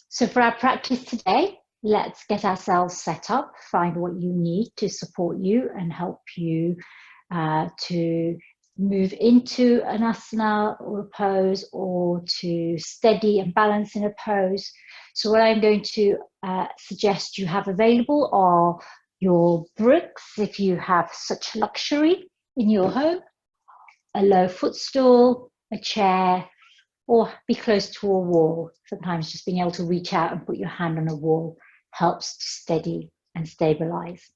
So for our practice today, let's get ourselves set up, find what you need to support you and help you to move into an asana or a pose, or to steady and balance in a pose. So what I'm going to suggest you have available are your bricks, if you have such luxury in your home, a low footstool, a chair, or be close to a wall. Sometimes just being able to reach out and put your hand on a wall helps to steady and stabilize.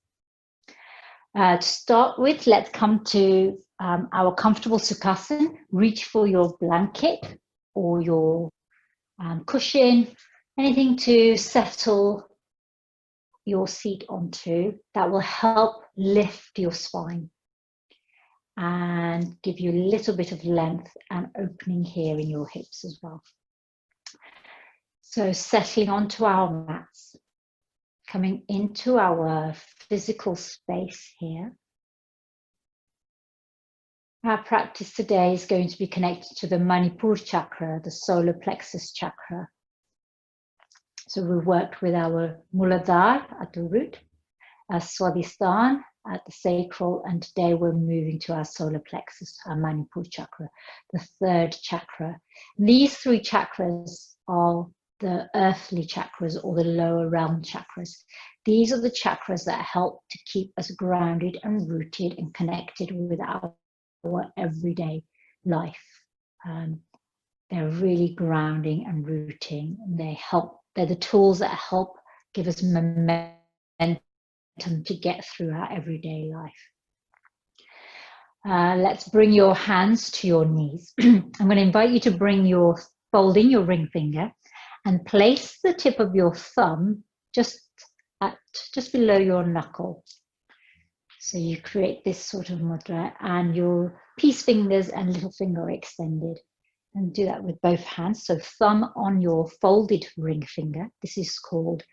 To start with, let's come to our comfortable Sukhasana. Reach for your blanket or your cushion, anything to settle your seat onto that will help lift your spine and give you a little bit of length and opening here in your hips as well. So settling onto our mats, coming into our physical space here. Our practice today is going to be connected to the Manipura Chakra, the solar plexus chakra. So we worked with our Muladhara at the root, our Swadhisthana at the sacral, and today we're moving to our solar plexus, our Manipura Chakra, the third chakra. These three chakras are the earthly chakras, or the lower realm chakras. These are the chakras that help to keep us grounded and rooted and connected with our everyday life. They're really grounding and rooting, and they're the tools that help give us momentum to get through our everyday life. Let's bring your hands to your knees. I'm going to invite you to fold in your ring finger and place the tip of your thumb just below your knuckle. So you create this sort of mudra, and your peace fingers and little finger are extended. And do that with both hands. So thumb on your folded ring finger. This is called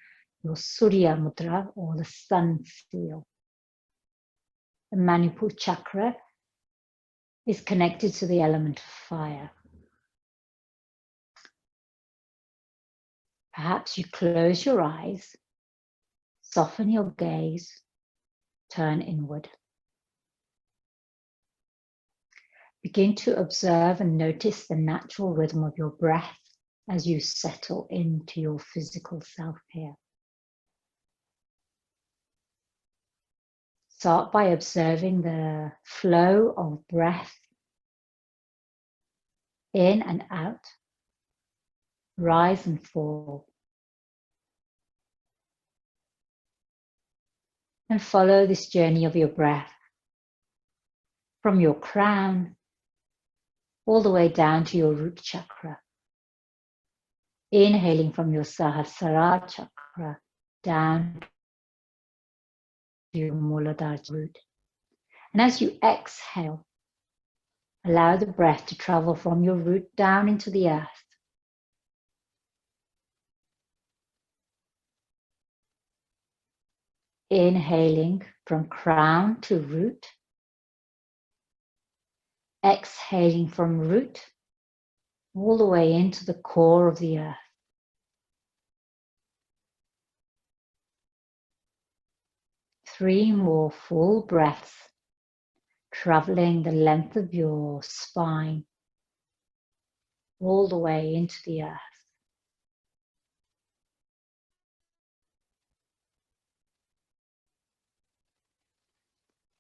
your Surya Mudra, or the sun seal. The Manipura Chakra is connected to the element of fire. Perhaps you close your eyes, soften your gaze, turn inward. Begin to observe and notice the natural rhythm of your breath as you settle into your physical self here. Start by observing the flow of breath in and out, rise and fall. And follow this journey of your breath from your crown all the way down to your root chakra. Inhaling from your Sahasrara chakra down to your Muladhara root. And as you exhale, allow the breath to travel from your root down into the earth. Inhaling from crown to root. Exhaling from root all the way into the core of the earth. Three more full breaths, traveling the length of your spine all the way into the earth.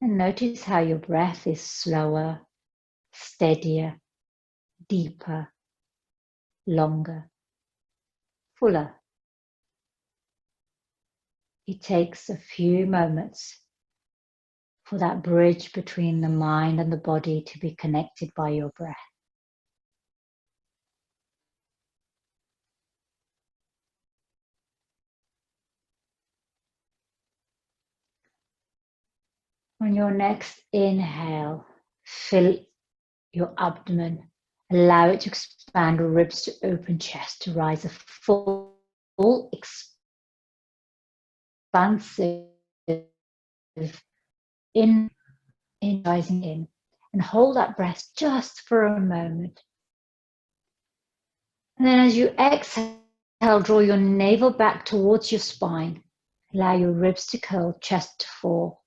And notice how your breath is slower, steadier, deeper, longer, fuller. It takes a few moments for that bridge between the mind and the body to be connected by your breath. On your next inhale, fill your abdomen. Allow it to expand, ribs to open, chest to rise, a full expansive rising in. And hold that breath just for a moment. And then as you exhale, Exhale, draw your navel back towards your spine. Allow your ribs to curl, chest to fall.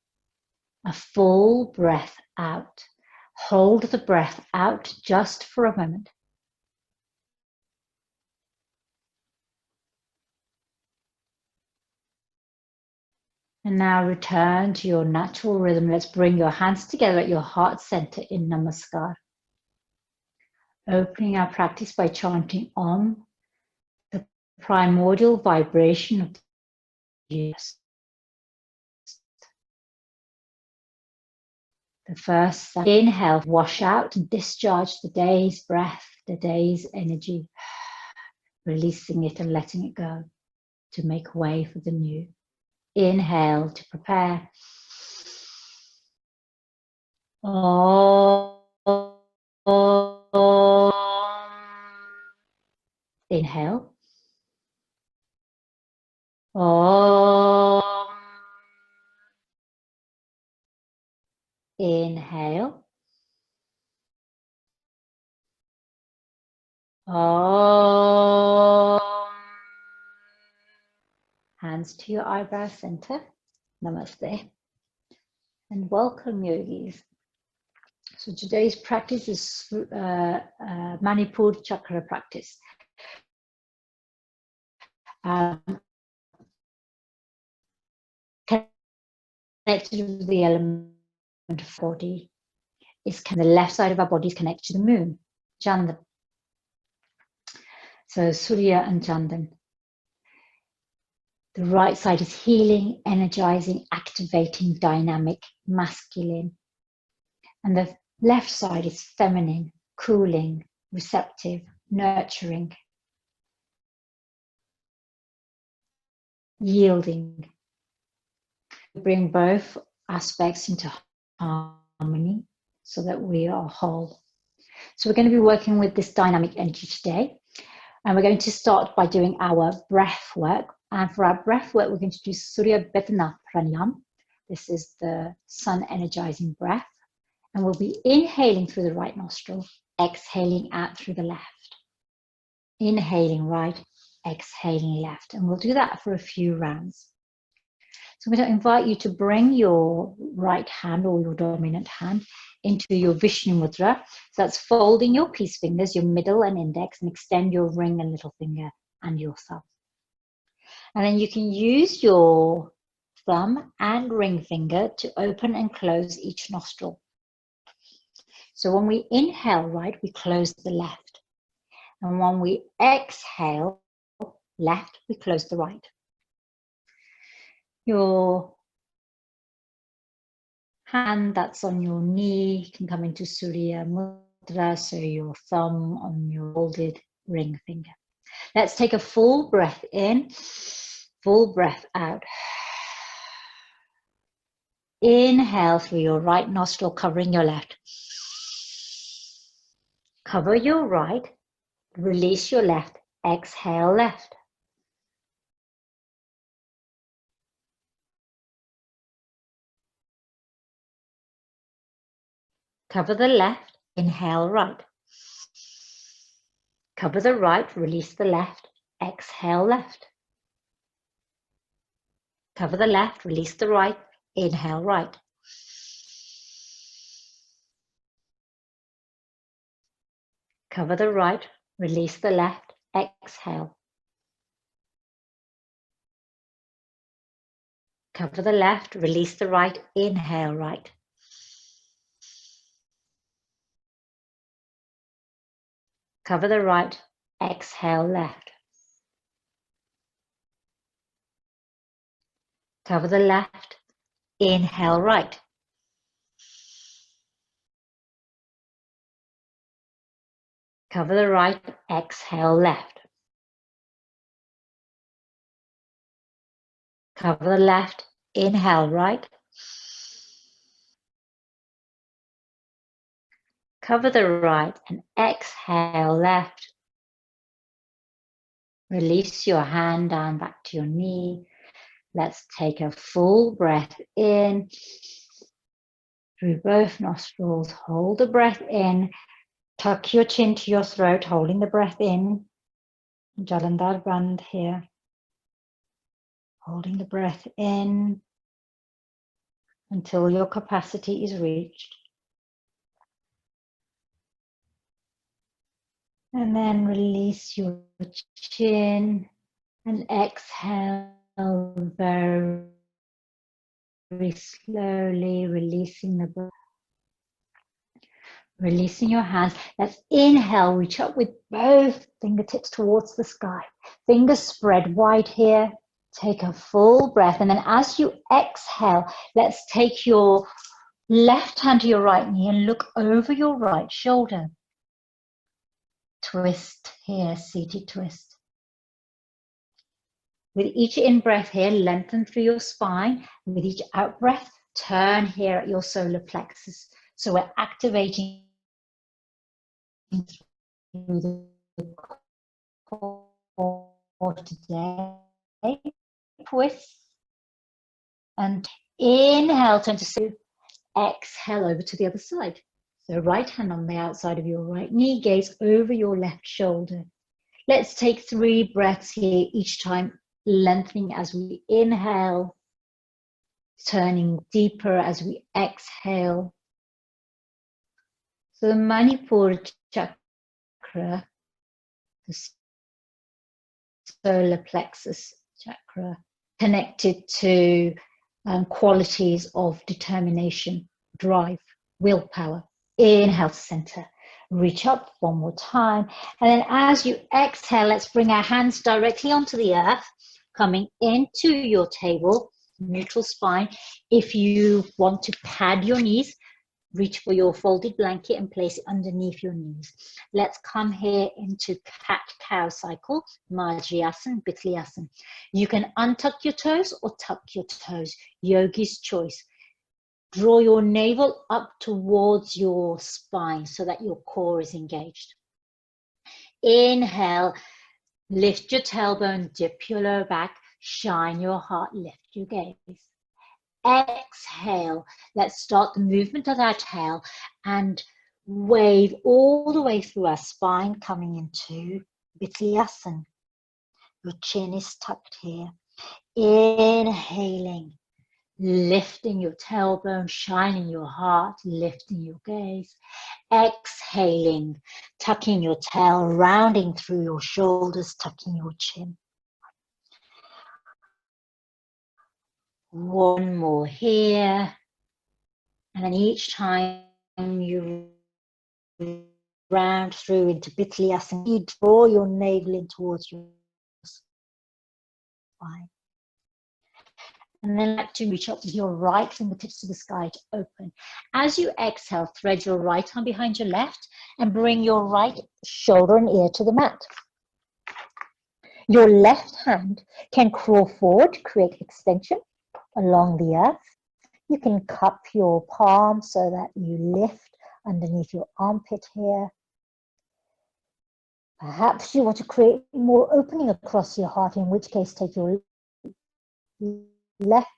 A full breath out. Hold the breath out just for a moment. And now return to your natural rhythm. Let's bring your hands together at your heart center in Namaskar. Opening our practice by chanting Om, the primordial vibration of the universe. The first inhale, wash out and discharge the day's breath, the day's energy, releasing it and letting it go to make way for the new. Inhale to prepare. Om. Inhale. Om. Inhale. Om. Hands to your eyebrow center. Namaste. And welcome, yogis. So today's practice is Manipura Chakra practice. Connected with the element of body. The left side of our body is connected to the moon, Chandan. So Surya and Chandan. The right side is healing, energizing, activating, dynamic, masculine. And the left side is feminine, cooling, receptive, nurturing, yielding. Bring both aspects into harmony so that we are whole. So we're going to be working with this dynamic energy today. And we're going to start by doing our breath work. And for our breath work, we're going to do Surya Mudra Pranayam. This is the sun energizing breath. And we'll be inhaling through the right nostril, exhaling out through the left. Inhaling right, exhaling left. And we'll do that for a few rounds. So I'm going to invite you to bring your right hand or your dominant hand into your Vishnu Mudra. So that's folding your peace fingers, your middle and index, and extend your ring and little finger and your thumb. And then you can use your thumb and ring finger to open and close each nostril. So when we inhale right, we close the left. And when we exhale left, we close the right. Your hand that's on your knee can come into Surya Mudra, so your thumb on your folded ring finger. Let's take a full breath in, full breath out. Inhale through your right nostril, covering your left. Cover your right, release your left, exhale left. Cover the left, inhale right. Cover the right, release the left, exhale left. Cover the left, release the right, inhale right. Cover the right, release the left, exhale. Cover the left, release the right, inhale right. Cover the right, exhale left. Cover the left, inhale right. Cover the right, exhale left. Cover the left, inhale right. Cover the right and exhale left. Release your hand down back to your knee. Let's take a full breath in through both nostrils. Hold the breath in. Tuck your chin to your throat, holding the breath in. Jalandhar Bandh here. Holding the breath in until your capacity is reached. And then release your chin and exhale very, very slowly, releasing the breath. Releasing your hands. Let's inhale, reach up with both fingertips towards the sky. Fingers spread wide here. Take a full breath. And then as you exhale, let's take your left hand to your right knee and look over your right shoulder. Twist here, seated twist. With each in-breath here, lengthen through your spine. With each out-breath, turn here at your solar plexus. So we're activating through the core today. Twist. And inhale, turn to exhale over to the other side. So right hand on the outside of your right knee, gaze over your left shoulder. Let's take 3 breaths here each time, lengthening as we inhale, turning deeper as we exhale. So the Manipura Chakra, the solar plexus chakra, connected to qualities of determination, drive, willpower. Inhale, center. Reach up one more time. And then as you exhale, let's bring our hands directly onto the earth, coming into your table, neutral spine. If you want to pad your knees, reach for your folded blanket and place it underneath your knees. Let's come here into cat-cow cycle, Majriyasana, Bitliasana. You can untuck your toes or tuck your toes, yogi's choice. Draw your navel up towards your spine so that your core is engaged. Inhale, lift your tailbone, dip your lower back, shine your heart, lift your gaze. Exhale, let's start the movement of our tail and wave all the way through our spine, coming into Bitliasana. Your chin is tucked here. Inhaling, lifting your tailbone, shining your heart, lifting your gaze. Exhaling, tucking your tail, rounding through your shoulders, tucking your chin. One more here. And then each time you round through into Bitliasana, you draw your navel in towards your spine. And then like to reach up with your right fingertips to the sky to open. As you exhale, thread your right arm behind your left and bring your right shoulder and ear to the mat. Your left hand can crawl forward to create extension along the earth. You can cup your palm so that you lift underneath your armpit here. Perhaps you want to create more opening across your heart, in which case take your left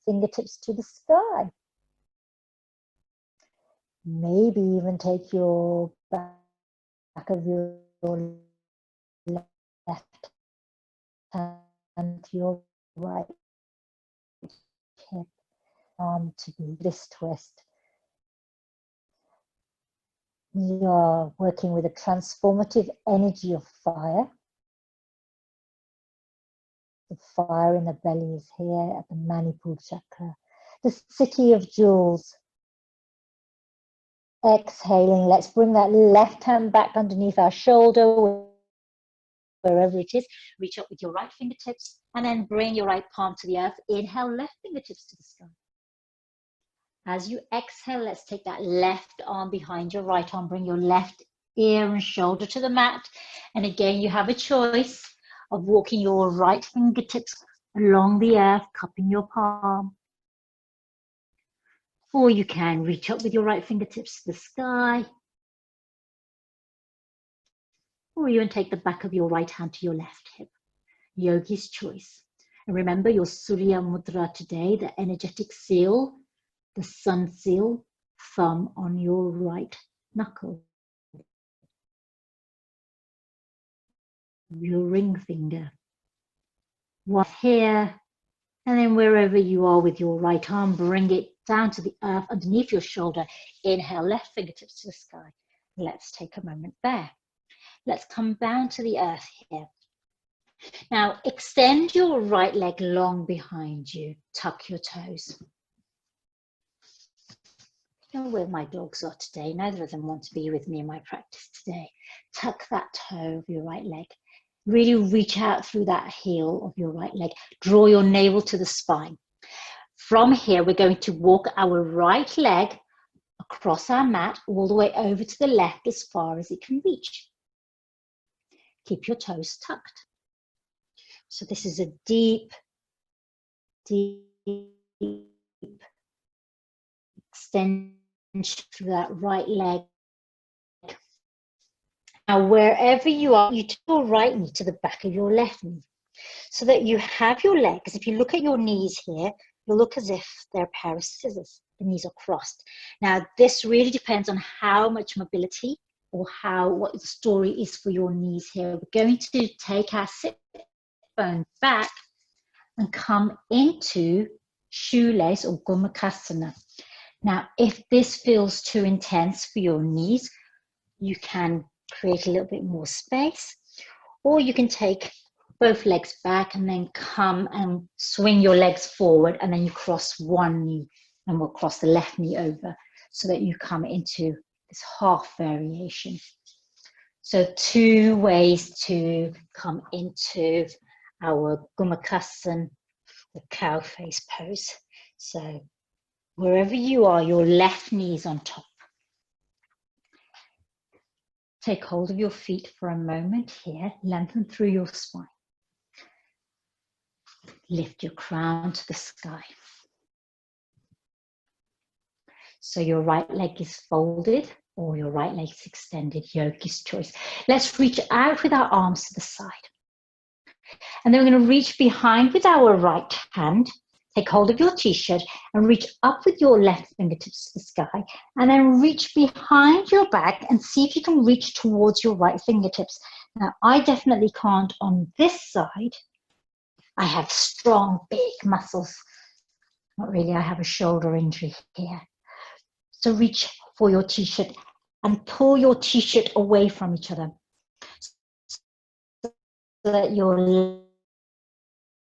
fingertips to the sky. Maybe even take your back of your left hand to your right hip, arm to this twist. We are working with a transformative energy of fire. The fire in the belly is here at the Manipura Chakra, the city of jewels. Exhaling, let's bring that left hand back underneath our shoulder, wherever it is. Reach up with your right fingertips and then bring your right palm to the earth. Inhale, left fingertips to the sky. As you exhale, let's take that left arm behind your right arm. Bring your left ear and shoulder to the mat. And again, you have a choice of walking your right fingertips along the earth, cupping your palm. Or you can reach up with your right fingertips to the sky. Or you can take the back of your right hand to your left hip. Yogi's choice. And remember your Surya Mudra today, the energetic seal, the sun seal, thumb on your right knuckle. your ring finger. One here, and then wherever you are with your right arm, bring it down to the earth underneath your shoulder. Inhale, left fingertips to the sky. Let's take a moment there. Let's come down to the earth here. Now, extend your right leg long behind you. Tuck your toes. I don't know where my dogs are today. Neither of them want to be with me in my practice today. Tuck that toe of your right leg. Really reach out through that heel of your right leg. Draw your navel to the spine. From here, we're going to walk our right leg across our mat all the way over to the left as far as it can reach. Keep your toes tucked. So this is a deep, deep extension through that right leg. Now, wherever you are, you take your right knee to the back of your left knee so that you have your legs. If you look at your knees here, you'll look as if they're a pair of scissors. The knees are crossed. Now, this really depends on how much mobility or what the story is for your knees here. We're going to take our sit bone back and come into shoelace or gomukhasana. Now, if this feels too intense for your knees, you can create a little bit more space, or you can take both legs back and then come and swing your legs forward, and then you cross one knee and we'll cross the left knee over so that you come into this half variation. So 2 ways to come into our gomukhasana, the cow face pose. So wherever you are, your left knee is on top. Take hold of your feet for a moment here. Lengthen through your spine. Lift your crown to the sky. So your right leg is folded or your right leg is extended, yogi's choice. Let's reach out with our arms to the side. And then we're going to reach behind with our right hand. Take hold of your t-shirt and reach up with your left fingertips to the sky. And then reach behind your back and see if you can reach towards your right fingertips. Now, I definitely can't on this side. I have strong, big muscles. Not really, I have a shoulder injury here. So reach for your t-shirt and pull your t-shirt away from each other so that your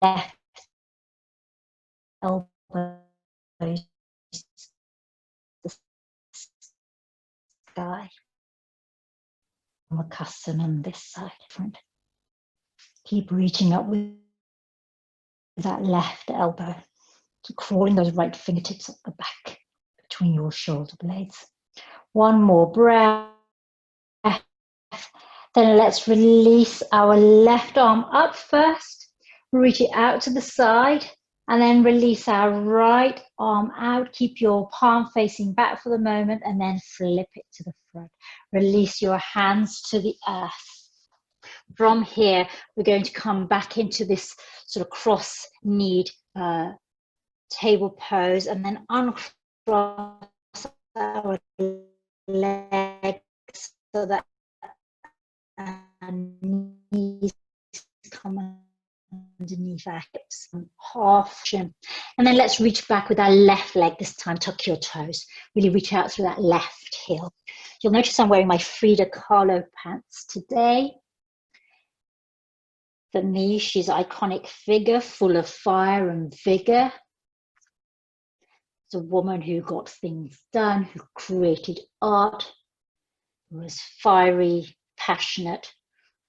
left elbow is the sky. Gomukhasana on this side. Keep reaching up with that left elbow, crawling those right fingertips up the back between your shoulder blades. One more breath. Then let's release our left arm up first. Reach it out to the side and then release our right arm out. Keep your palm facing back for the moment and then flip it to the front. Release your hands to the earth. From here, we're going to come back into this sort of cross-kneed table pose and then uncross our legs so that our knees come underneath our hips, half chin. And then let's reach back with our left leg this time. Tuck your toes. Really reach out through that left heel. You'll notice I'm wearing my Frida Kahlo pants today. For me, she's an iconic figure full of fire and vigor. It's a woman who got things done, who created art, who was fiery, passionate,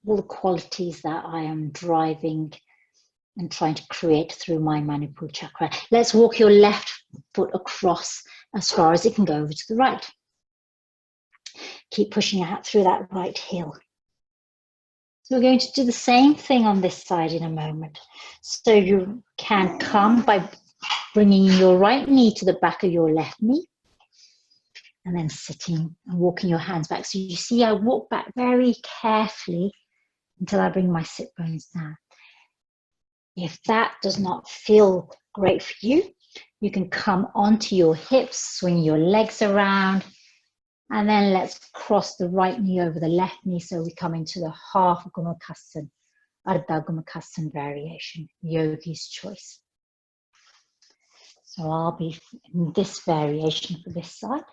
all the qualities that I am driving and trying to create through my Manipura Chakra. Let's walk your left foot across as far as it can go over to the right. Keep pushing out through that right heel. So we're going to do the same thing on this side in a moment. So you can come by bringing your right knee to the back of your left knee and then sitting and walking your hands back. So you see I walk back very carefully until I bring my sit bones down. If that does not feel great for you, you can come onto your hips, swing your legs around, and then let's cross the right knee over the left knee so we come into the half gomukhasana Ardha Gomukhasana variation, yogi's choice. So I'll be in this variation for this side.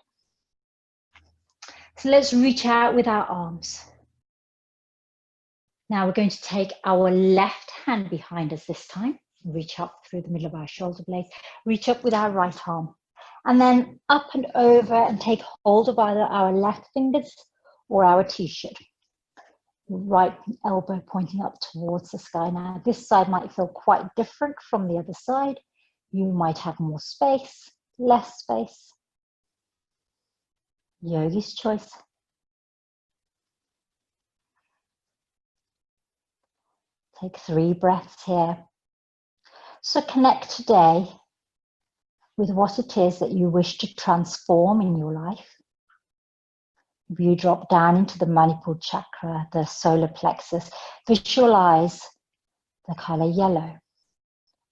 So let's reach out with our arms. Now we're going to take our left hand behind us this time. Reach up through the middle of our shoulder blades. Reach up with our right arm. And then up and over and take hold of either our left fingers or our t-shirt. Right elbow pointing up towards the sky. Now this side might feel quite different from the other side. You might have more space, less space. Yogi's choice. Take 3 breaths here. So connect today with what it is that you wish to transform in your life. If you drop down into the Manipura Chakra, the solar plexus, visualize the color yellow,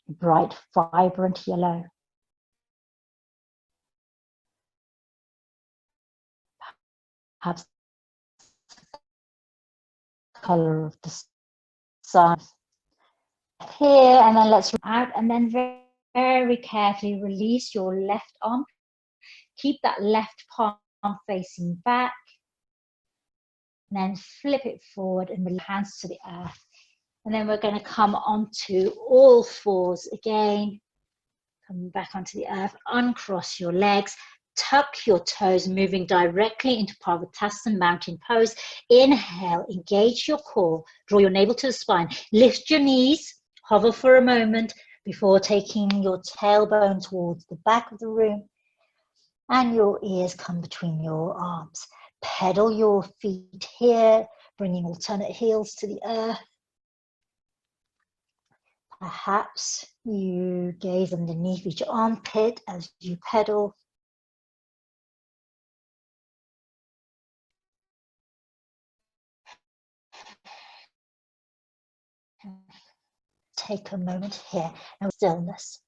bright, vibrant yellow. Perhaps the color of the sun. Here, and then let's out, and then very, very carefully release your left arm. Keep that left palm facing back. And then flip it forward and release hands to the earth. And then we're going to come onto all fours again. Come back onto the earth. Uncross your legs. Tuck your toes, moving directly into Parvatasana, mountain pose. Inhale, engage your core. Draw your navel to the spine. Lift your knees. Hover for a moment before taking your tailbone towards the back of the room. And your ears come between your arms. Pedal your feet here, bringing alternate heels to the earth. Perhaps you gaze underneath each armpit as you pedal. Take a moment here and stillness.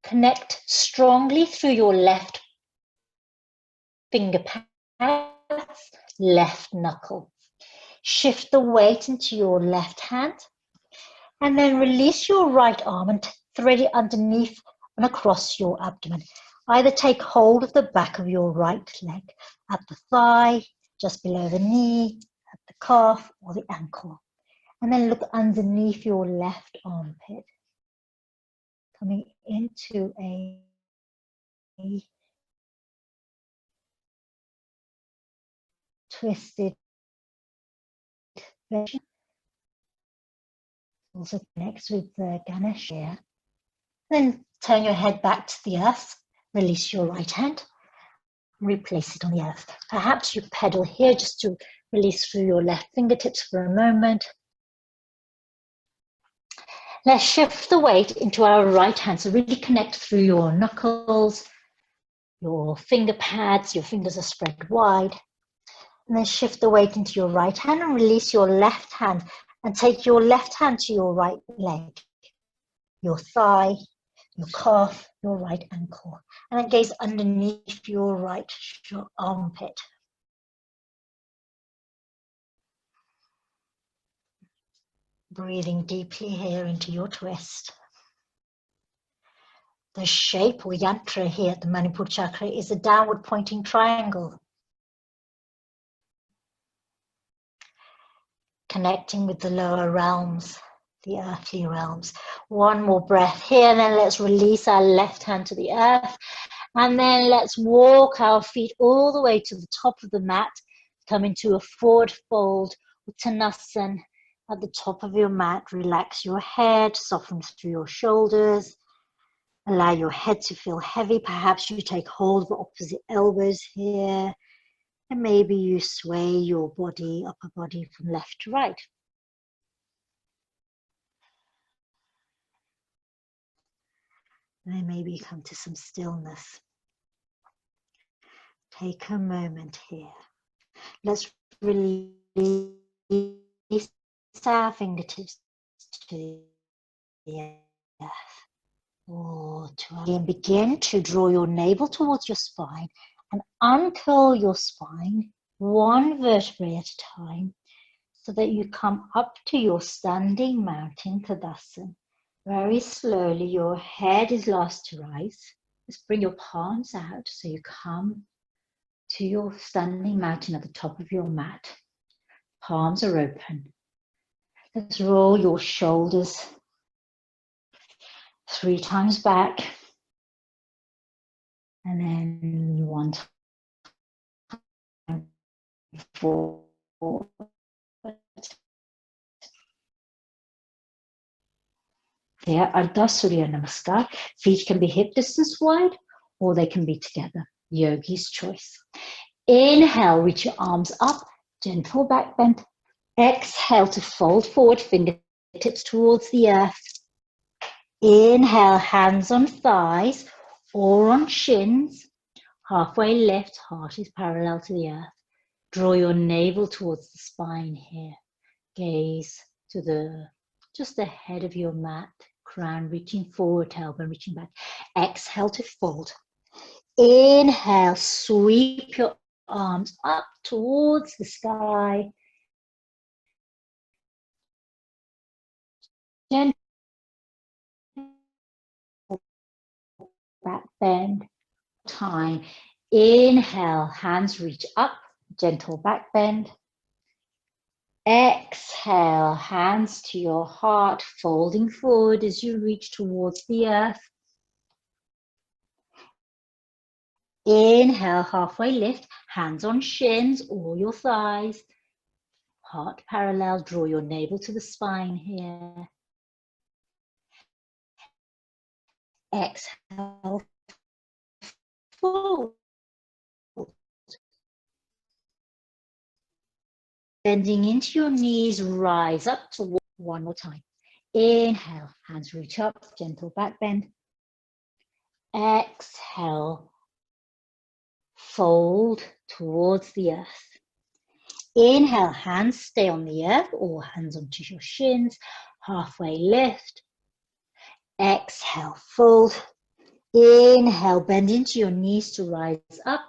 Connect strongly through your left finger pads, left knuckle. Shift the weight into your left hand and then release your right arm and thread it underneath and across your abdomen. Either take hold of the back of your right leg at the thigh, just below the knee, at the calf or the ankle. And then look underneath your left armpit, coming into a twisted version. Also connects with the Ganesh here. Then turn your head back to the earth, release your right hand, replace it on the earth. Perhaps you pedal here just to release through your left fingertips for a moment. Let's shift the weight into our right hand. So really connect through your knuckles, your finger pads, your fingers are spread wide. And then shift the weight into your right hand and release your left hand and take your left hand to your right leg, your thigh, your calf, your right ankle. And then gaze underneath your right armpit. Breathing deeply here into your twist. The shape or yantra here at the Manipura Chakra is a downward pointing triangle. Connecting with the lower realms, the earthly realms. One more breath here, and then let's release our left hand to the earth. And then let's walk our feet all the way to the top of the mat. Come into a forward fold, Uttanasana. At the top of your mat, relax your head, soften through your shoulders. Allow your head to feel heavy. Perhaps you take hold of the opposite elbows here. And maybe you sway your body, upper body from left to right. And then maybe you come to some stillness. Take a moment here. Let's release our fingertips to the earth. And begin to draw your navel towards your spine and uncurl your spine one vertebrae at a time. so that you come up to your standing mountain Tadasana. Very slowly, your head is last to rise. Just bring your palms out so you come to your standing mountain at the top of your mat. Palms are open. Let's roll your shoulders 3 times back. And then 1 time forward. There, Ardha Surya Namaskar. Feet can be hip distance wide or they can be together. Yogi's choice. Inhale, reach your arms up, gentle back bend. Exhale to fold forward, fingertips towards the earth. Inhale, hands on thighs or on shins. Halfway lift, heart is parallel to the earth. Draw your navel towards the spine here. Gaze to just the head of your mat. Crown reaching forward, tailbone reaching back. Exhale to fold. Inhale, sweep your arms up towards the sky. Gentle back bend. Time. Inhale, hands reach up, gentle back bend. Exhale, hands to your heart, folding forward as you reach towards the earth. Inhale, halfway lift, hands on shins or your thighs. Heart parallel, draw your navel to the spine here. Exhale, fold. Bending into your knees, rise up to one more time. Inhale, hands reach up, gentle back bend. Exhale, fold towards the earth. Inhale, hands stay on the earth or hands onto your shins. Halfway lift. Exhale, fold. Inhale, bend into your knees to rise up.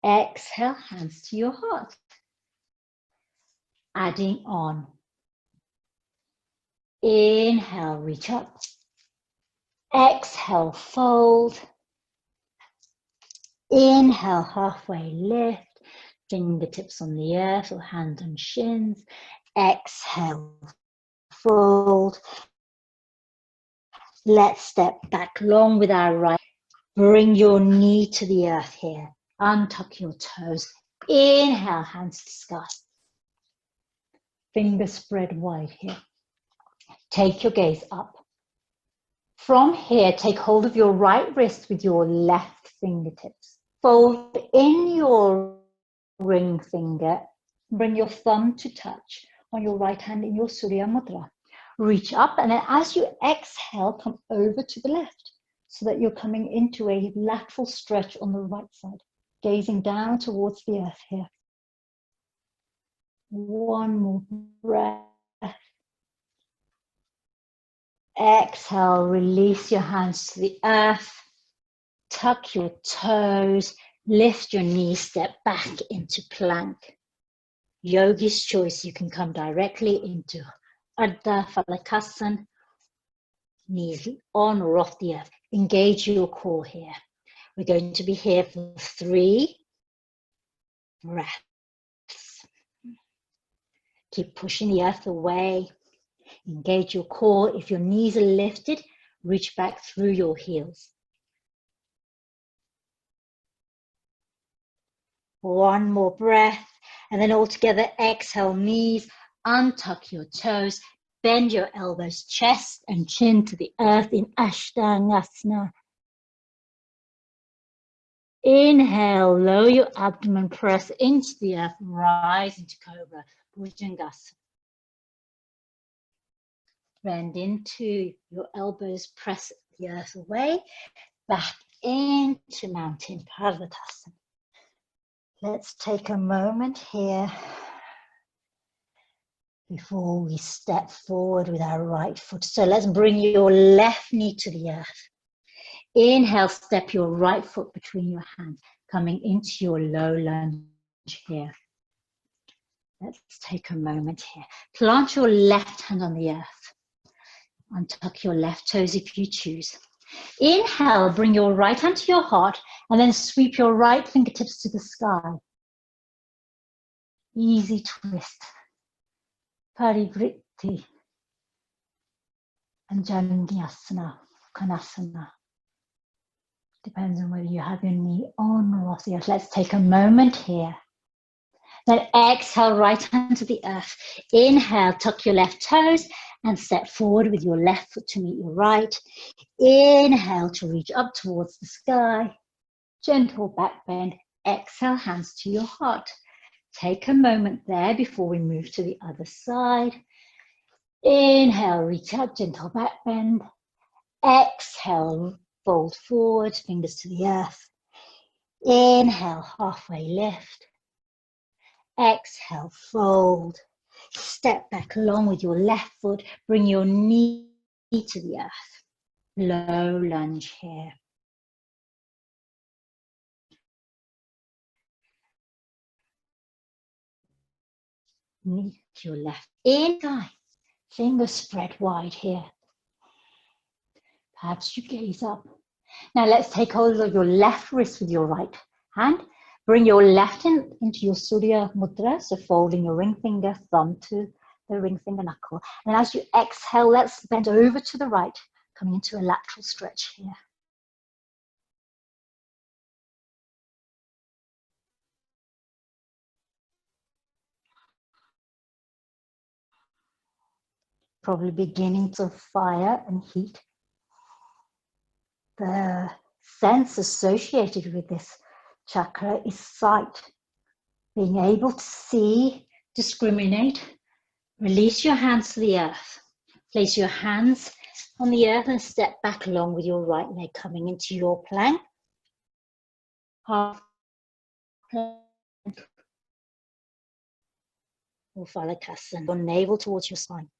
Exhale, hands to your heart. Adding on. Inhale, reach up. Exhale, fold. Inhale, halfway lift. Fingertips on the earth or hands on shins. Exhale, fold. Let's step back long with our right. Bring your knee to the earth here. Untuck your toes. Inhale, hands to sky. Fingers spread wide here. Take your gaze up. From here, take hold of your right wrist with your left fingertips. Fold in your ring finger. Bring your thumb to touch on your right hand in your Surya Mudra. Reach up, and then as you exhale, come over to the left so that you're coming into a lateral stretch on the right side, gazing down towards the earth here. One more breath. Exhale, release your hands to the earth. Tuck your toes, lift your knees, step back into plank. Yogi's choice, you can come directly into Ardha Phalakasana, knees on or off the earth. Engage your core here. We're going to be here for 3 breaths. Keep pushing the earth away. Engage your core. If your knees are lifted, reach back through your heels. One more breath, and then all together, exhale, knees, untuck your toes, bend your elbows, chest and chin to the earth in Ashtangasana. Inhale, lower your abdomen, press into the earth, rise into Cobra, Bhujangasana. Bend into your elbows, press the earth away, back into Mountain Parvatasana. Let's take a moment here before we step forward with our right foot. So let's bring your left knee to the earth. Inhale, step your right foot between your hands, coming into your low lunge here. Let's take a moment here. Plant your left hand on the earth. Untuck your left toes if you choose. Inhale, bring your right hand to your heart and then sweep your right fingertips to the sky. Easy twist. Parivriti and Jandyasana, Kanasana. Depends on whether you have your knee on or off the earth. Let's take a moment here. Then exhale, right hand to the earth. Inhale, tuck your left toes and step forward with your left foot to meet your right. Inhale to reach up towards the sky. Gentle back bend. Exhale, hands to your heart. Take a moment there before we move to the other side. Inhale, reach out, gentle back bend. Exhale, fold forward, fingers to the earth. Inhale, halfway lift. Exhale, fold. Step back along with your left foot. Bring your knee to the earth. Low lunge here. Knee to your left. Inhale. Fingers spread wide here. Perhaps you gaze up. Now let's take hold of your left wrist with your right hand. Bring your left hand into your Surya Mudra, so folding your ring finger, thumb to the ring finger knuckle. And as you exhale, let's bend over to the right, coming into a lateral stretch here. Probably beginning to fire and heat. The sense associated with this chakra is sight. Being able to see, discriminate, release your hands to the earth. Place your hands on the earth and step back along with your right leg coming into your plank. Half plank or phalakasana. Your navel towards your spine.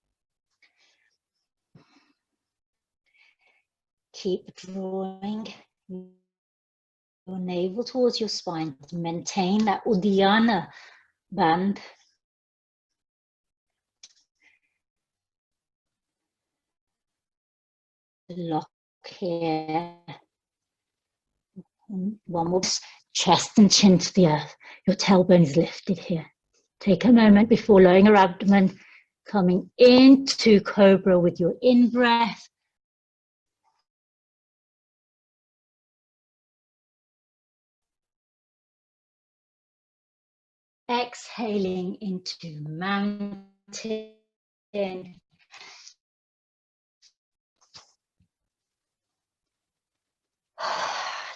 Keep drawing your navel towards your spine. Maintain that Uddiyana band. Lock here. One more. Chest and chin to the earth. Your tailbone is lifted here. Take a moment before lowering your abdomen, coming into cobra with your in-breath. Exhaling into mountain.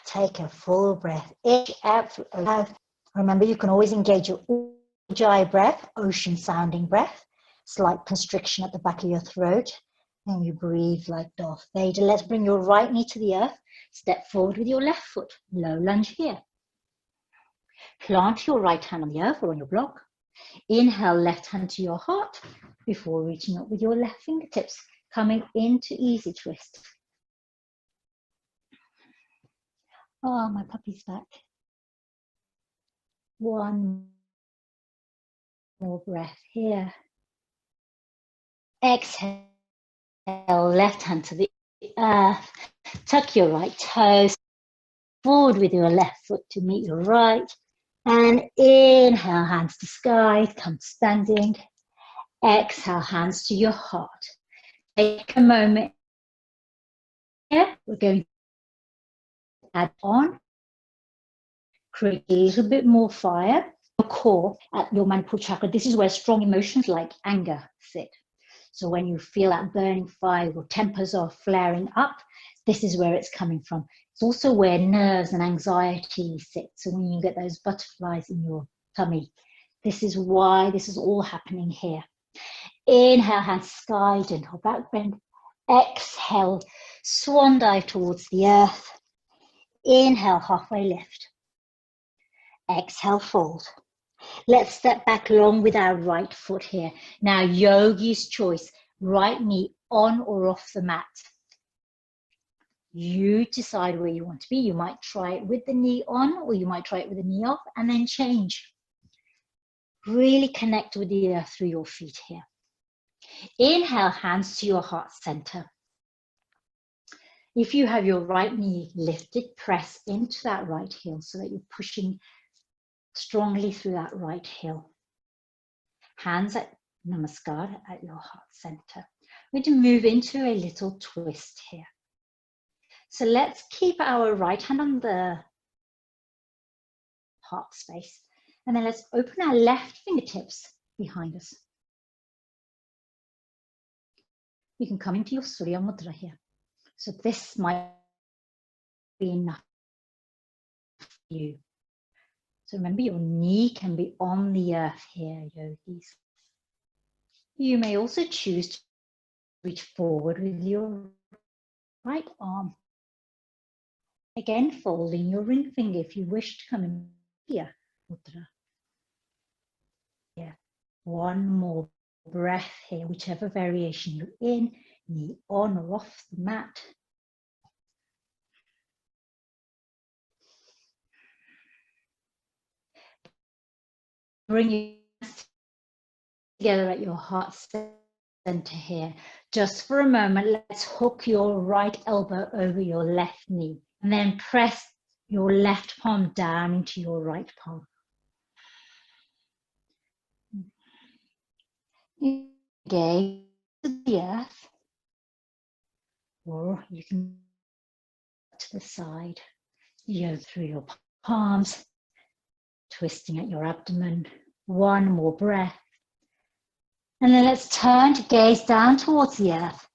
Take a full breath. Inch out through the mouth. Remember, you can always engage your Ujjayi breath, ocean sounding breath. Slight constriction at the back of your throat. And you breathe like Darth Vader. Let's bring your right knee to the earth. Step forward with your left foot. Low lunge here. Plant your right hand on the earth or on your block. Inhale, left hand to your heart before reaching up with your left fingertips. Coming into easy twist. Oh, my puppy's back. One more breath here. Exhale, left hand to the earth. Tuck your right toes forward with your left foot to meet your right. And inhale, hands to sky, come standing. Exhale, hands to your heart. Take a moment here. We're going to add on. Create a little bit more fire. Your core at your Manipura Chakra. This is where strong emotions like anger sit. So when you feel that burning fire, your tempers are flaring up, this is where it's coming from. It's also where nerves and anxiety sit. So when you get those butterflies in your tummy, this is why this is all happening here. Inhale, hands sky, gentle back bend. Exhale, swan dive towards the earth. Inhale, halfway lift. Exhale, fold. Let's step back along with our right foot here. Now, yogi's choice, right knee on or off the mat. You decide where you want to be. You might try it with the knee on or you might try it with the knee off and then change. Really connect with the earth through your feet here. Inhale, hands to your heart center. If you have your right knee lifted, press into that right heel so that you're pushing strongly through that right heel. Hands at Namaskar at your heart center. We're going to move into a little twist here. So let's keep our right hand on the heart space. And then let's open our left fingertips behind us. You can come into your Surya Mudra here. So this might be enough for you. So remember, your knee can be on the earth here, yogis. You may also choose to reach forward with your right arm. Again, folding your ring finger if you wish to come in here, Mudra. Yeah. One more breath here, whichever variation you're in, knee on or off the mat. Bring your hands together at your heart center here. Just for a moment, let's hook your right elbow over your left knee and then press your left palm down into your right palm. You gaze to the earth, or you can to the side. You go through your palms, twisting at your abdomen. One more breath. And then let's turn to gaze down towards the earth,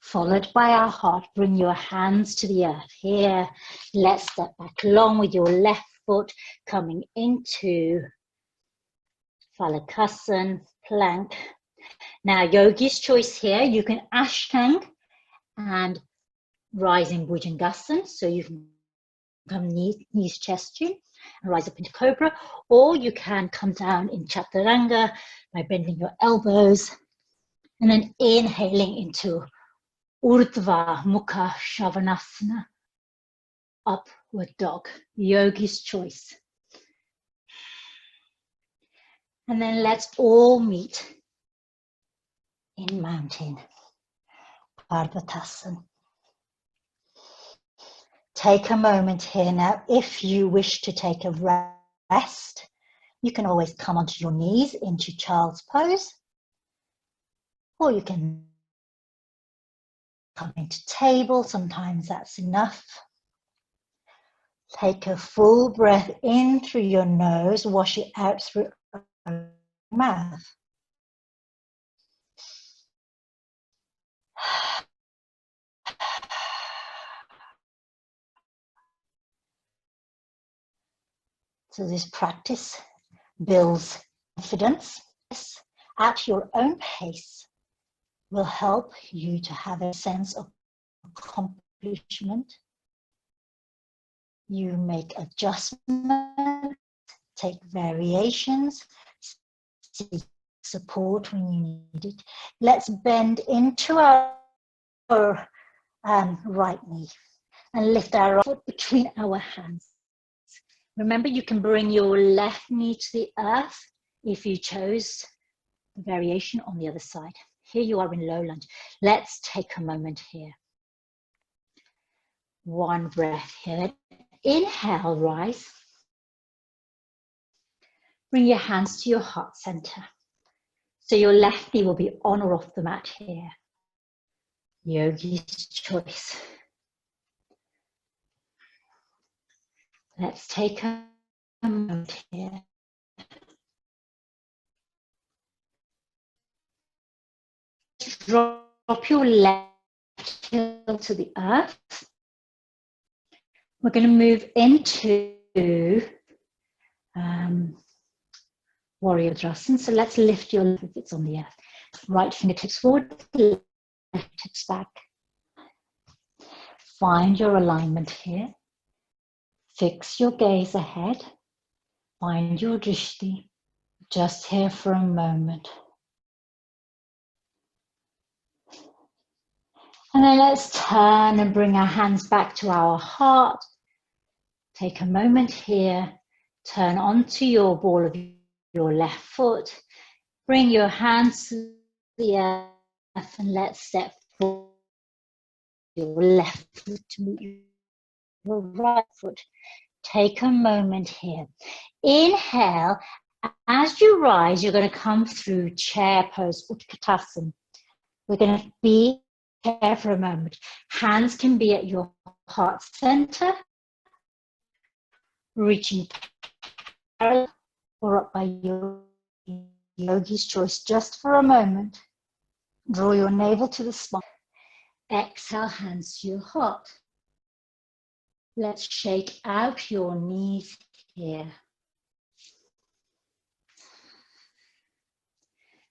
followed by our heart. Bring your hands to the earth here. Let's step back long with your left foot, coming into Phalakasana, plank. Now, yogi's choice here. You can Ashtanga and rising Bhujangasana. So you can come knees, chest, chin, and rise up into Cobra. Or you can come down in Chaturanga by bending your elbows. And then inhaling into Urdhva Mukha Shavasana, upward dog, yogi's choice. And then let's all meet in mountain, Parvatasana. Take a moment here now. If you wish to take a rest, you can always come onto your knees into child's pose, or you can come into table. Sometimes that's enough. Take a full breath in through your nose, wash it out through your mouth. So this practice builds confidence at your own pace, will help you to have a sense of accomplishment. You make adjustments, take variations, seek support when you need it. Let's bend into our right knee and lift our foot between our hands. Remember, you can bring your left knee to the earth if you chose the variation on the other side. Here you are in low lunge. Let's take a moment here. One breath here. Inhale, rise. Bring your hands to your heart center. So your left knee will be on or off the mat here. Yogi's choice. Let's take a moment here. Drop your left heel to the earth. We're going to move into Warrior Drasana. So let's lift your left if it's on the earth. Right fingertips forward, left hips back. Find your alignment here. Fix your gaze ahead. Find your drishti. Just here for a moment. And then let's turn and bring our hands back to our heart. Take a moment here. Turn onto your ball of your left foot. Bring your hands to the earth and let's step forward. Your left foot to meet your right foot. Take a moment here. Inhale. As you rise, you're going to come through chair pose, Utkatasana. We're going to be here for a moment. Hands can be at your heart center, reaching parallel or up by your yogi's choice. Just for a moment, draw your navel to the spine. Exhale, hands to your heart. Let's shake out your knees here.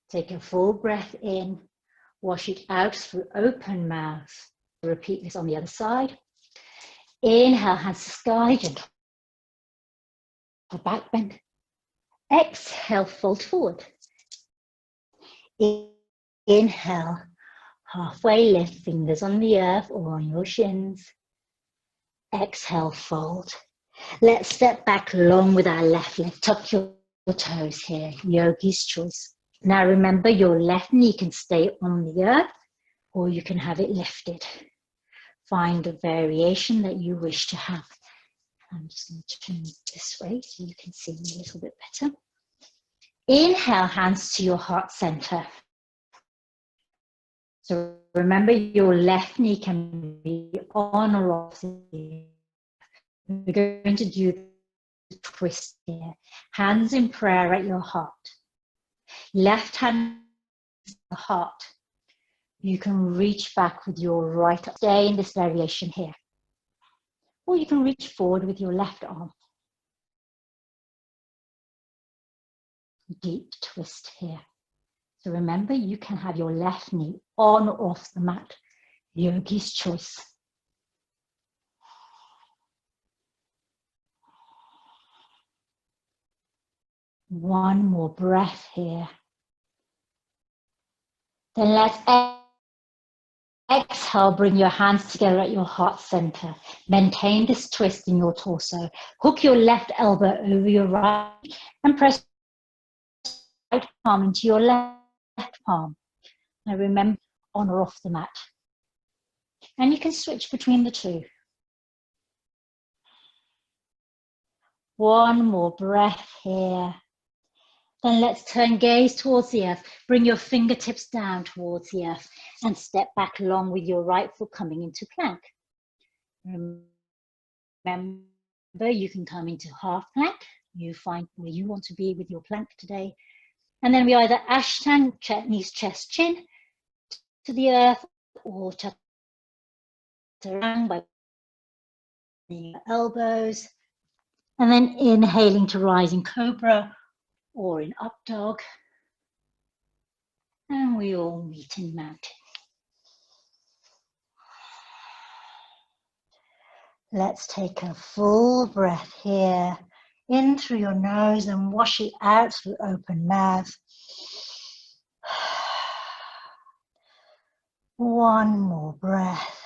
Take a full breath in, wash it out through open mouth. Repeat this on the other side. Inhale, hands to sky, gentle back bend. Exhale, fold forward. Inhale, halfway lift, fingers on the earth or on your shins. Exhale, fold. Let's step back long with our left leg. Tuck your toes here, yogi's choice. Now remember, your left knee can stay on the earth or you can have it lifted. Find a variation that you wish to have. I'm just going to turn this way so you can see me a little bit better. Inhale, hands to your heart center. So remember, your left knee can be on or off the earth. We're going to do the twist here. Hands in prayer at your heart. Left hand to the heart. You can reach back with your right arm. Stay in this variation here. Or you can reach forward with your left arm. Deep twist here. So remember, you can have your left knee on or off the mat. Yogi's choice. One more breath here. Then let's exhale, bring your hands together at your heart center. Maintain this twist in your torso. Hook your left elbow over your right and press right palm into your left palm. Now remember, on or off the mat. And you can switch between the two. One more breath here. Then let's turn gaze towards the earth. Bring your fingertips down towards the earth and step back along with your right foot coming into plank. Remember, you can come into half plank. You find where you want to be with your plank today. And then we either Ashtanga, knees, chest, chin to the earth, or Chaturanga by your elbows. And then inhaling to rising cobra or in up dog. And we all meet in mountain. Let's take a full breath here, in through your nose and wash it out through open mouth. One more breath.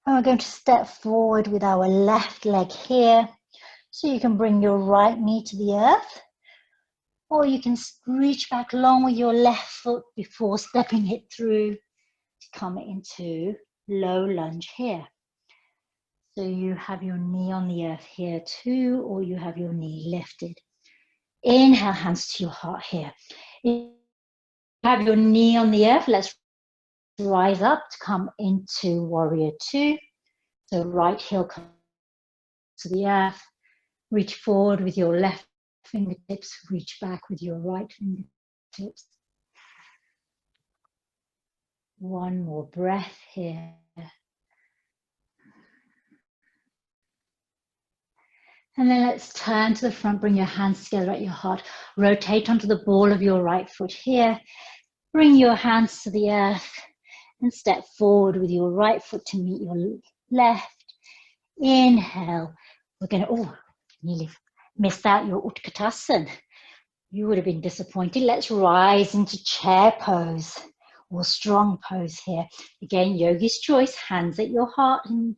And we're going to step forward with our left leg here. So you can bring your right knee to the earth, or you can reach back long with your left foot before stepping it through to come into low lunge here. So you have your knee on the earth here too, or you have your knee lifted. Inhale, hands to your heart here. You have your knee on the earth. Let's rise up to come into warrior two. So right heel comes to the earth. Reach forward with your left fingertips. Reach back with your right fingertips. One more breath here. And then let's turn to the front, bring your hands together at your heart. Rotate onto the ball of your right foot here. Bring your hands to the earth and step forward with your right foot to meet your left. Inhale. We're going to, nearly missed out your Utkatasana. You would have been disappointed. Let's rise into chair pose or strong pose here. Again, yogi's choice, hands at your heart in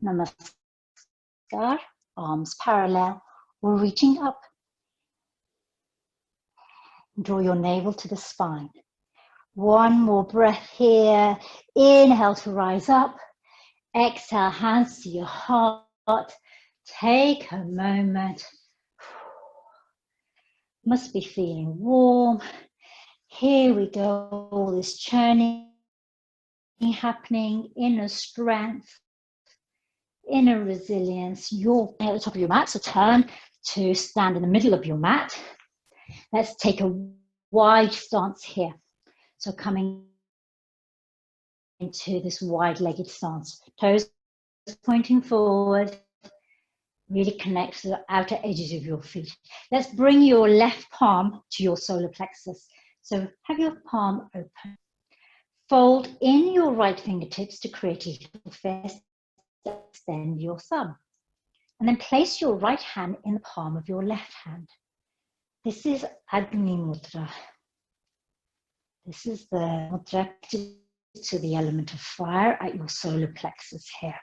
Namaskar. Arms parallel or reaching up. Draw your navel to the spine. One more breath here. Inhale to rise up. Exhale, hands to your heart. Take a moment. Must be feeling warm. Here we go. All this churning happening, inner strength, inner resilience. You're at the top of your mat, so turn to stand in the middle of your mat. Let's take a wide stance here. So coming into this wide-legged stance. Toes pointing forward. Really connect to the outer edges of your feet. Let's bring your left palm to your solar plexus. So have your palm open. Fold in your right fingertips to create a little fist. Extend your thumb. And then place your right hand in the palm of your left hand. This is Agni Mudra. This is the mudra to the element of fire at your solar plexus here.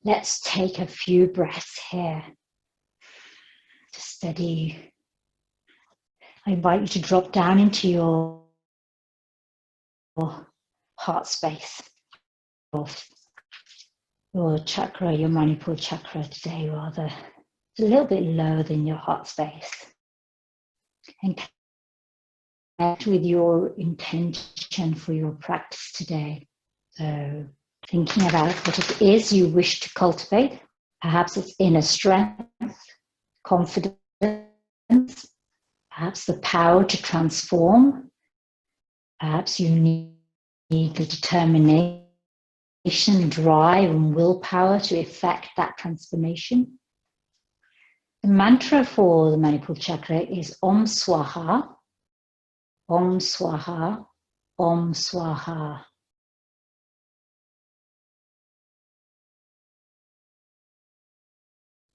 Let's take a few breaths here to steady. I invite you to drop down into your heart space, your chakra, your Manipura Chakra today rather. It's a little bit lower than your heart space. And connect with your intention for your practice today. So thinking about what it is you wish to cultivate. Perhaps it's inner strength, confidence, perhaps the power to transform. Perhaps you need the determination, drive, and willpower to effect that transformation. The mantra for the Manipura Chakra is Om Swaha, Om Swaha, Om Swaha.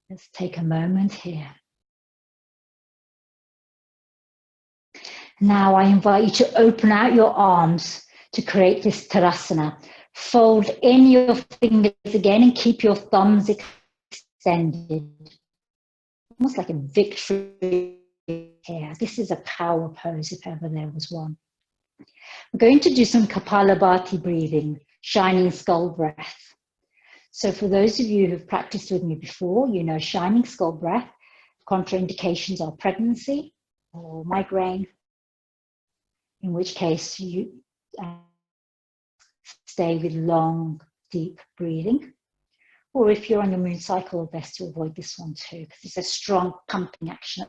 Let's take a moment here. Now I invite you to open out your arms to create this Tadasana. Fold in your fingers again and keep your thumbs extended. Almost like a victory here. This is a power pose if ever there was one. We're going to do some Kapalabhati breathing, shining skull breath. So for those of you who've practiced with me before, you know shining skull breath. Contraindications are pregnancy or migraine, in which case you stay with long, deep breathing. Or if you're on your moon cycle, best to avoid this one too, because it's a strong pumping action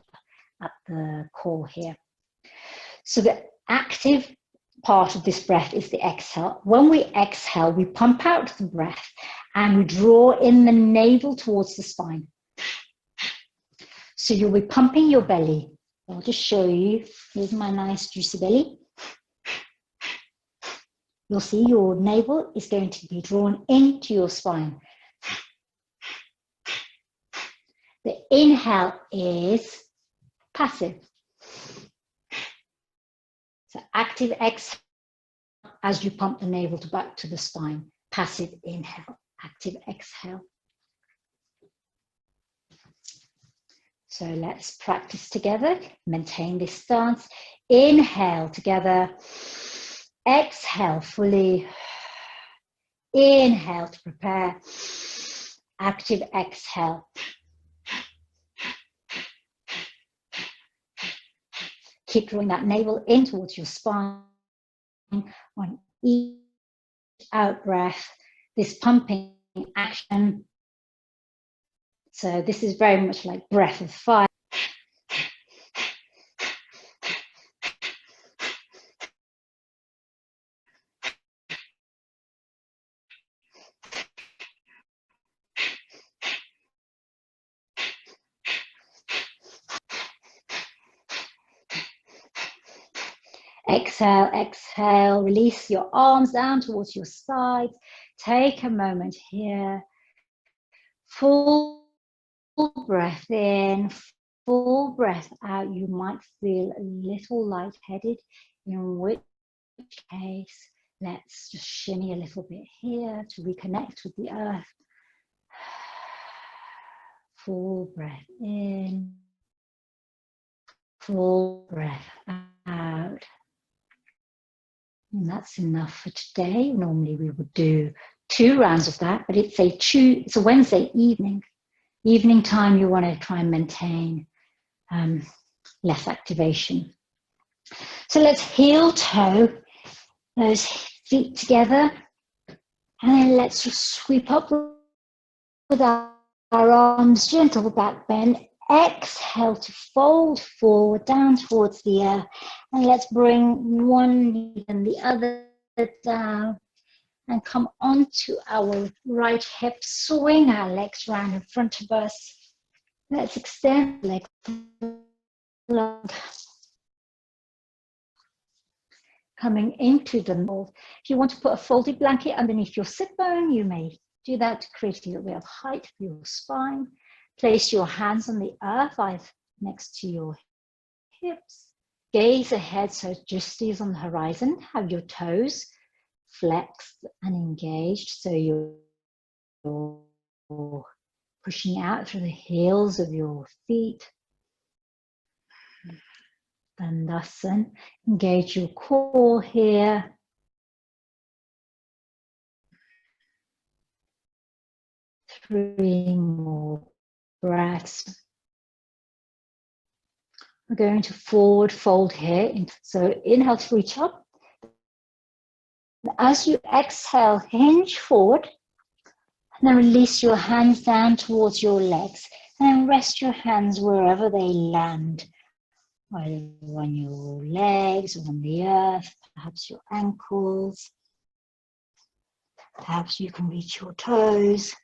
at the core here. So the active part of this breath is the exhale. When we exhale, we pump out the breath and we draw in the navel towards the spine. So you'll be pumping your belly. I'll just show you. Here's my nice juicy belly. You'll see your navel is going to be drawn into your spine. The inhale is passive. So active exhale as you pump the navel back to the spine. Passive inhale, active exhale. So let's practice together. Maintain this stance. Inhale together. Exhale fully. Inhale to prepare. Active exhale. Keep drawing that navel in towards your spine. On each out breath, this pumping action. So this is very much like breath of fire. Exhale, exhale, release your arms down towards your sides. Take a moment here. Full breath in, full breath out. You might feel a little lightheaded, in which case, let's just shimmy a little bit here to reconnect with the earth. Full breath in, full breath out. And that's enough for today. Normally we would do 2 rounds of that, but it's a Wednesday evening. Evening time, you want to try and maintain less activation. So let's heel toe those feet together, and then let's just sweep up with our arms, gentle back bend. Exhale to fold forward down towards the earth, and let's bring one knee and the other down and come onto our right hip. Swing our legs round in front of us. Let's extend the legs long, coming into the mold. If you want to put a folded blanket underneath your sit bone, you may do that to create a little bit of height for your spine. Place your hands on the earth, either next to your hips. Gaze ahead so it just stays on the horizon. Have your toes flexed and engaged so you're pushing out through the heels of your feet. Dandasana. Engage your core here. 3 more breaths. We're going to forward fold here. So inhale to reach up. As you exhale, hinge forward. And then release your hands down towards your legs. And then rest your hands wherever they land. Either on your legs or on the earth, perhaps your ankles. Perhaps you can reach your toes.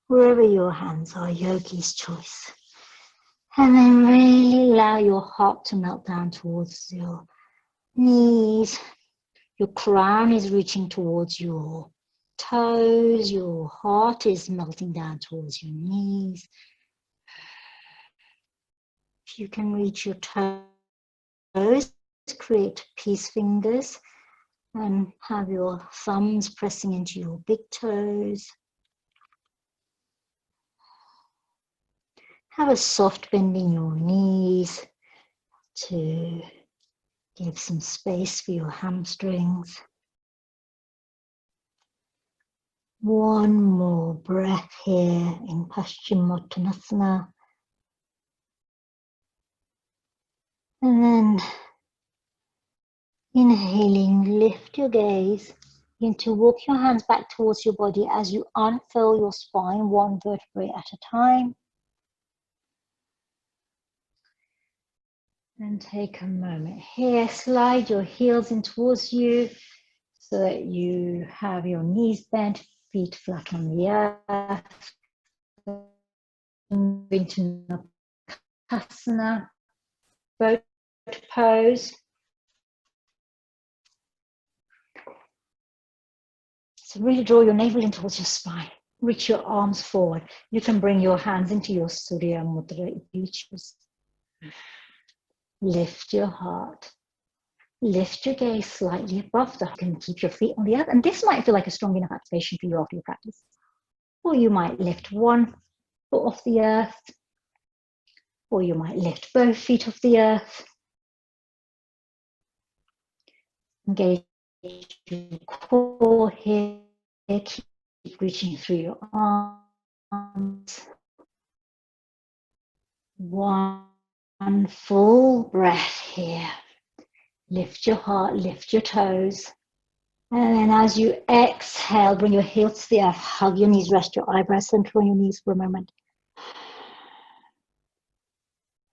Wherever your hands are, yogi's choice. And then really allow your heart to melt down towards your knees. Your crown is reaching towards your toes. Your heart is melting down towards your knees. If you can reach your toes, create peace fingers and have your thumbs pressing into your big toes. Have a soft bend in your knees to give some space for your hamstrings. One more breath here in Paschimottanasana. And then inhaling, lift your gaze. Begin to walk your hands back towards your body as you unfurl your spine, 1 vertebrae at a time. And take a moment here, slide your heels in towards you so that you have your knees bent, feet flat on the earth. Move into Naukasana, boat pose. So really draw your navel in towards your spine. Reach your arms forward. You can bring your hands into your Surya Mudra if you choose. Lift your heart. Lift your gaze slightly above the heart. You can keep your feet on the earth. And this might feel like a strong enough activation for you after your practice. Or you might lift 1 foot off the earth. Or you might lift both feet off the earth. Engage your core here. Keep reaching through your arms. 1 full breath here. Lift your heart, lift your toes. And then as you exhale, bring your heels to the earth, hug your knees, rest your eyebrows, center on your knees for a moment.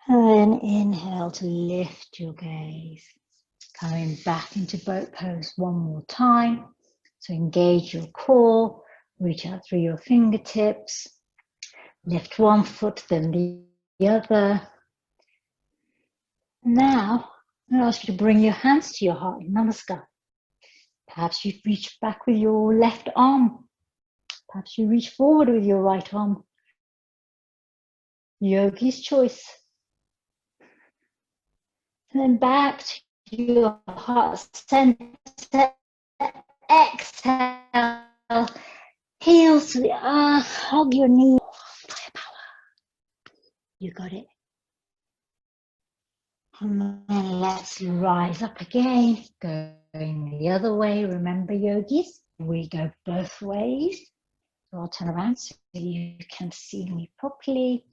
And then inhale to lift your gaze. Coming back into boat pose 1 more time. So engage your core, reach out through your fingertips. Lift 1 foot, then the other. Now, I'm going to ask you to bring your hands to your heart in Namaskar. Perhaps you reach back with your left arm. Perhaps you reach forward with your right arm. Yogi's choice. And then back to your heart center. Exhale. Heels to the earth. Hug your knees. Firepower. You got it. And then let's rise up again, going the other way. Remember, yogis, we go both ways. So I'll turn around so you can see me properly.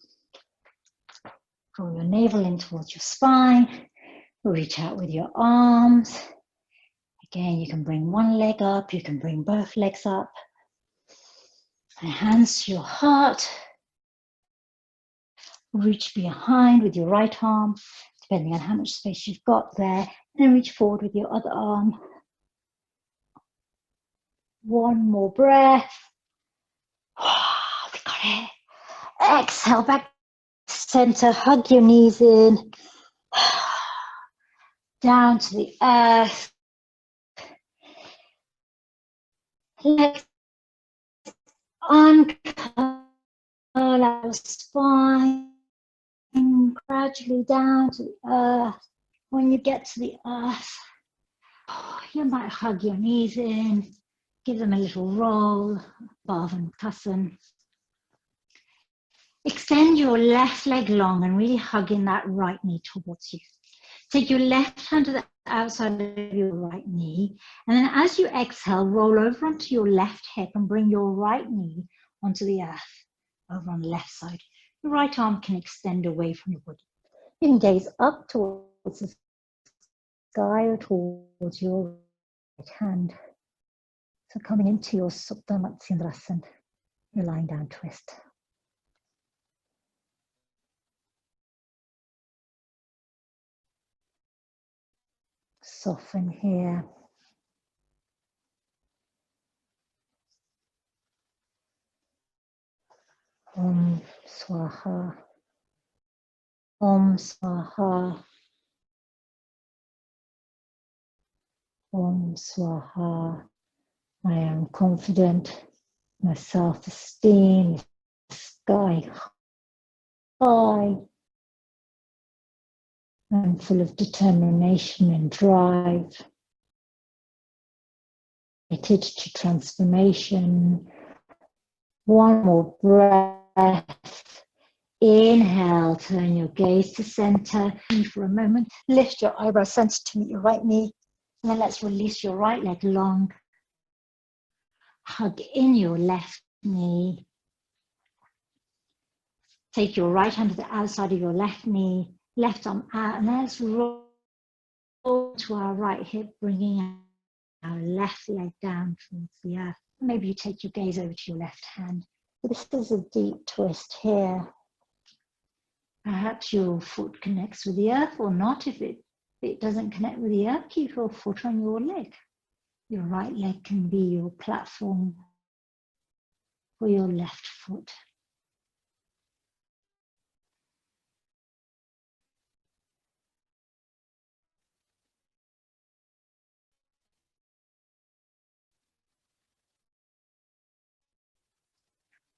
Draw your navel in towards your spine. Reach out with your arms. Again, you can bring one leg up, you can bring both legs up. And hands to your heart. Reach behind with your right arm, depending on how much space you've got there. And then reach forward with your other arm. One more breath. We got it. Exhale back to center. Hug your knees in. Down to the earth. Let's uncurl our spine. Gradually down to the earth. When you get to the earth, you might hug your knees in. Give them a little roll, Bhavantasana. Extend your left leg long and really hug in that right knee towards you. Take your left hand to the outside of your right knee. And then as you exhale, roll over onto your left hip and bring your right knee onto the earth, over on the left side. Your right arm can extend away from your body. You can gaze up towards the sky or towards your right hand. So coming into your Supta Matsyendrasana, your lying down twist. Soften here. Om Swaha. Om Swaha. Om Swaha. I am confident. My self-esteem is sky high. I'm full of determination and drive. Committed to transformation. One more breath. Inhale, turn your gaze to center. And for a moment, lift your eyebrow center to meet your right knee. And then let's release your right leg long. Hug in your left knee. Take your right hand to the outside of your left knee, left arm out, and let's roll to our right hip, bringing our left leg down towards the earth. Maybe you take your gaze over to your left hand. This is a deep twist here. Perhaps your foot connects with the earth or not. If it doesn't connect with the earth, keep your foot on your leg. Your right leg can be your platform for your left foot.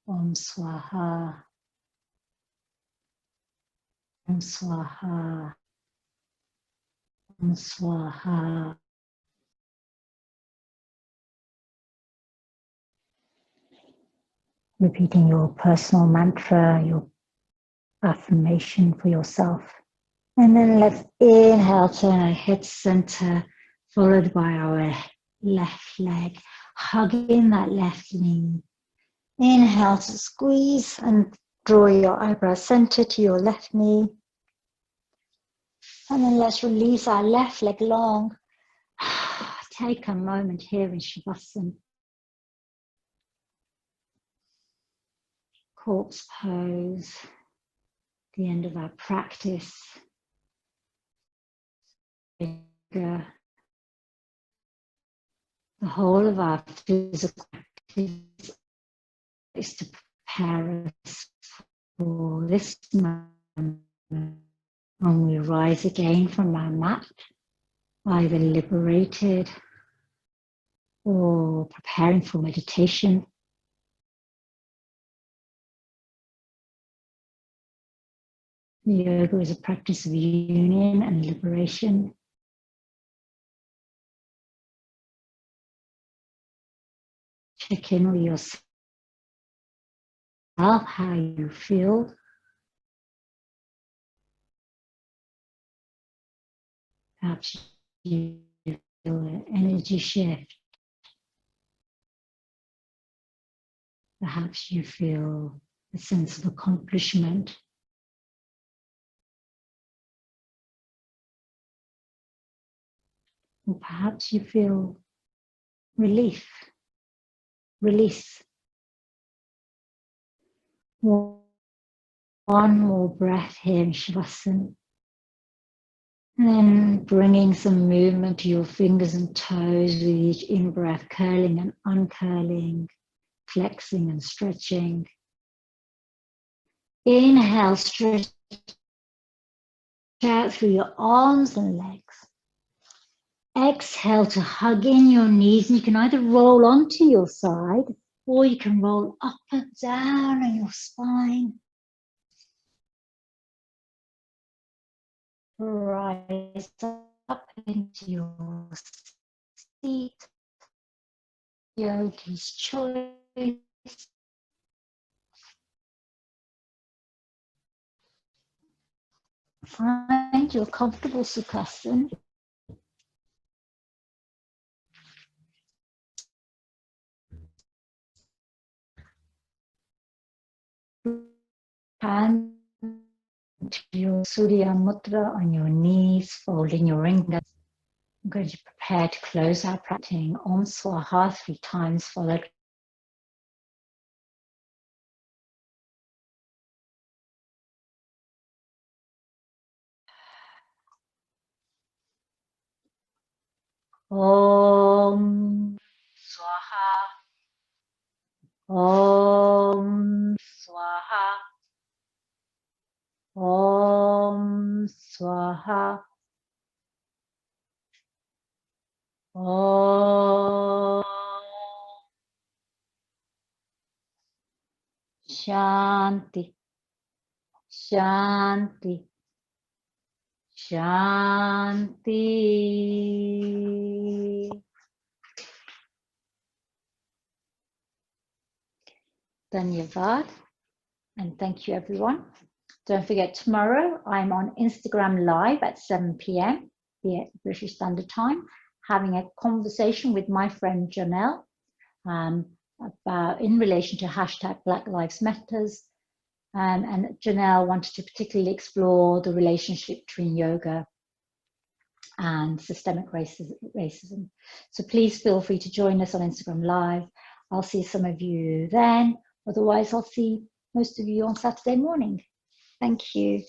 Om Swaha. Om Swaha. Om Swaha. Repeating your personal mantra, your affirmation for yourself. And then let's inhale, turn our head center, followed by our left leg. Hug in that left knee. Inhale to squeeze and draw your eyebrow center to your left knee. And then let's release our left leg long. Take a moment here in Shavasana. Corpse pose, the end of our practice. The whole of our physical practice is to prepare us for this moment when we rise again from our mat, either liberated or preparing for meditation. Yoga is a practice of union and liberation. Check in with yourself, how you feel. Perhaps you feel an energy shift. Perhaps you feel a sense of accomplishment. Or perhaps you feel relief, release. One more breath here in Shavasana. And then bringing some movement to your fingers and toes with each in-breath, curling and uncurling, flexing and stretching. Inhale, stretch out through your arms and legs. Exhale to hug in your knees, and you can either roll onto your side or you can roll up and down on your spine. Rise up into your seat, yogi's choice. Find your comfortable sukhasana. Hand to your Surya Mudra on your knees, folding your fingers. I'm going to prepare to close our practicing Om Swaha 3 times, followed Om Swaha, Om Swaha, Om Swaha, Om Shanti, Shanti, Shanti. Dhanyavad, and thank you everyone. Don't forget, tomorrow I'm on Instagram Live at 7 p.m. British Standard Time, having a conversation with my friend Janelle about in relation to hashtag Black Lives Matters. And Janelle wanted to particularly explore the relationship between yoga and systemic racism. So please feel free to join us on Instagram Live. I'll see some of you then. Otherwise, I'll see most of you on Saturday morning. Thank you.